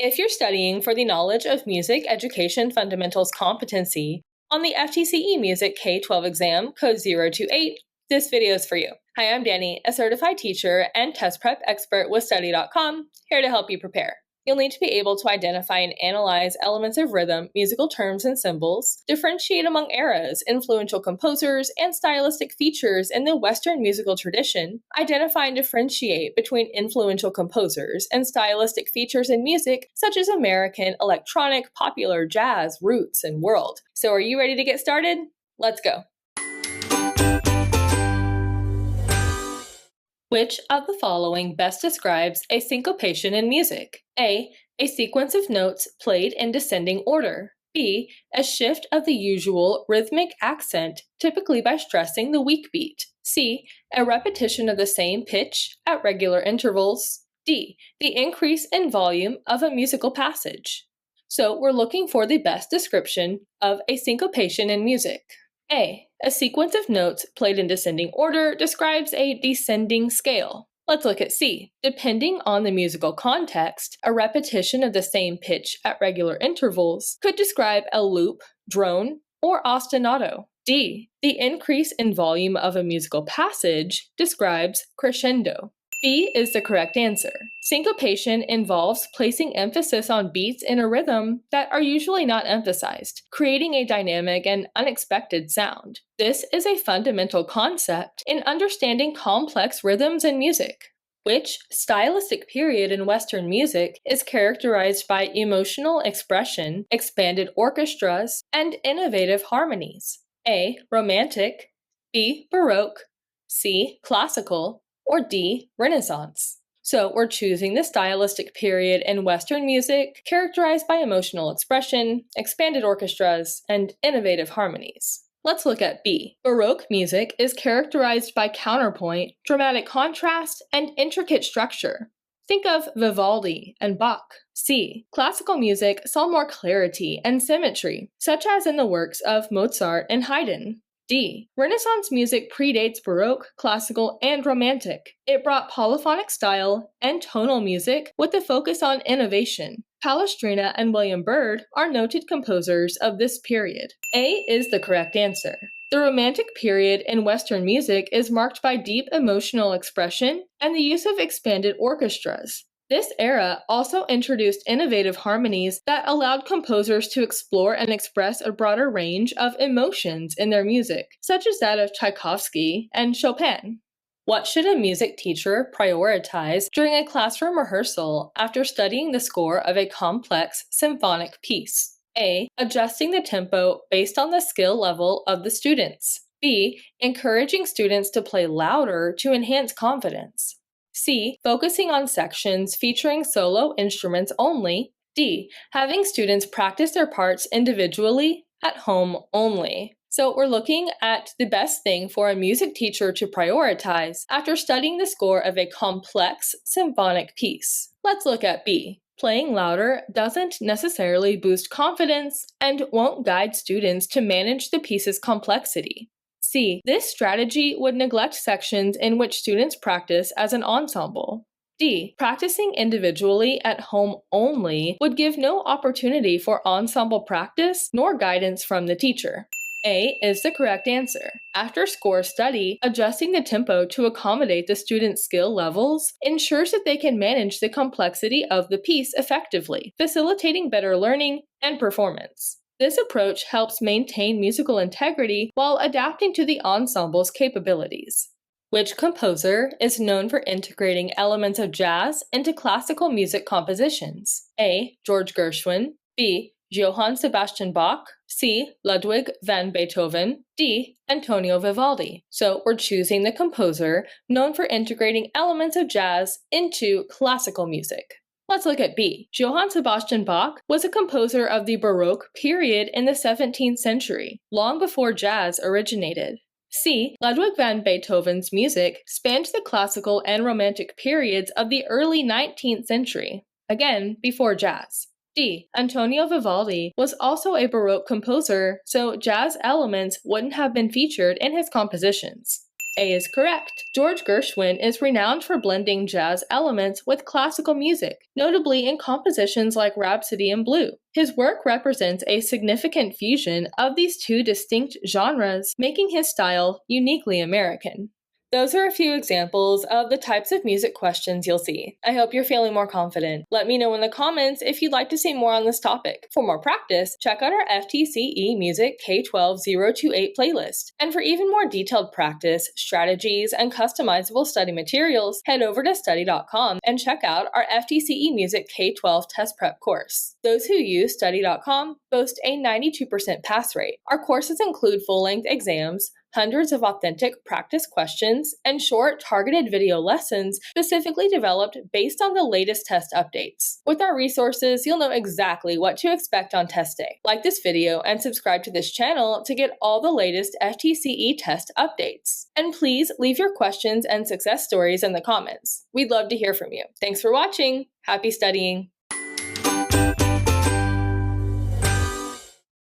If you're studying for the Knowledge of Music Education Fundamentals competency on the FTCE Music K-12 exam, code 028, this video is for you. Hi, I'm Dani, a certified teacher and test prep expert with Study.com, here to help you prepare. You'll need to be able to identify and analyze elements of rhythm, musical terms and symbols, differentiate among eras, influential composers, and stylistic features in the Western musical tradition, identify and differentiate between influential composers and stylistic features in music such as American, electronic, popular, jazz, roots, and world. So are you ready to get started? Let's go. Which of the following best describes a syncopation in music? A sequence of notes played in descending order. B, a shift of the usual rhythmic accent, typically by stressing the weak beat. C, a repetition of the same pitch at regular intervals. D, the increase in volume of a musical passage. So we're looking for the best description of a syncopation in music. A sequence of notes played in descending order describes a descending scale. Let's look at C. Depending on the musical context, a repetition of the same pitch at regular intervals could describe a loop, drone, or ostinato. D. The increase in volume of a musical passage describes crescendo. B is the correct answer. Syncopation involves placing emphasis on beats in a rhythm that are usually not emphasized, creating a dynamic and unexpected sound. This is a fundamental concept in understanding complex rhythms in music. Which stylistic period in Western music is characterized by emotional expression, expanded orchestras, and innovative harmonies? A. Romantic, B. Baroque, C. Classical, or D. Renaissance. So we're choosing the stylistic period in Western music characterized by emotional expression, expanded orchestras, and innovative harmonies. Let's look at B. Baroque music is characterized by counterpoint, dramatic contrast, and intricate structure. Think of Vivaldi and Bach. C. Classical music saw more clarity and symmetry, such as in the works of Mozart and Haydn. D. Renaissance music predates Baroque, Classical, and Romantic. It brought polyphonic style and tonal music with a focus on innovation. Palestrina and William Byrd are noted composers of this period. A is the correct answer. The Romantic period in Western music is marked by deep emotional expression and the use of expanded orchestras. This era also introduced innovative harmonies that allowed composers to explore and express a broader range of emotions in their music, such as that of Tchaikovsky and Chopin. What should a music teacher prioritize during a classroom rehearsal after studying the score of a complex symphonic piece? A. Adjusting the tempo based on the skill level of the students. B. Encouraging students to play louder to enhance confidence. C. Focusing on sections featuring solo instruments only. D. Having students practice their parts individually at home only. So we're looking at the best thing for a music teacher to prioritize after studying the score of a complex symphonic piece. Let's look at B. Playing louder doesn't necessarily boost confidence and won't guide students to manage the piece's complexity. C. This strategy would neglect sections in which students practice as an ensemble. D. Practicing individually at home only would give no opportunity for ensemble practice nor guidance from the teacher. A is the correct answer. After score study, adjusting the tempo to accommodate the students' skill levels ensures that they can manage the complexity of the piece effectively, facilitating better learning and performance. This approach helps maintain musical integrity while adapting to the ensemble's capabilities. Which composer is known for integrating elements of jazz into classical music compositions? A. George Gershwin, B. Johann Sebastian Bach, C. Ludwig van Beethoven, D. Antonio Vivaldi. So we're choosing the composer known for integrating elements of jazz into classical music. Let's look at B. Johann Sebastian Bach was a composer of the Baroque period in the 17th century, long before jazz originated. C. Ludwig van Beethoven's music spanned the classical and romantic periods of the early 19th century, again before jazz. D. Antonio Vivaldi was also a Baroque composer, so jazz elements wouldn't have been featured in his compositions. A is correct. George Gershwin is renowned for blending jazz elements with classical music, notably in compositions like Rhapsody in Blue. His work represents a significant fusion of these two distinct genres, making his style uniquely American. Those are a few examples of the types of music questions you'll see. I hope you're feeling more confident. Let me know in the comments if you'd like to see more on this topic. For more practice, check out our FTCE Music K-12 028 playlist. And for even more detailed practice, strategies, and customizable study materials, head over to study.com and check out our FTCE Music K-12 test prep course. Those who use study.com boast a 92% pass rate. Our courses include full-length exams, hundreds of authentic practice questions, and short, targeted video lessons specifically developed based on the latest test updates. With our resources, you'll know exactly what to expect on test day. Like this video and subscribe to this channel to get all the latest FTCE test updates. And please leave your questions and success stories in the comments. We'd love to hear from you. Thanks for watching. Happy studying.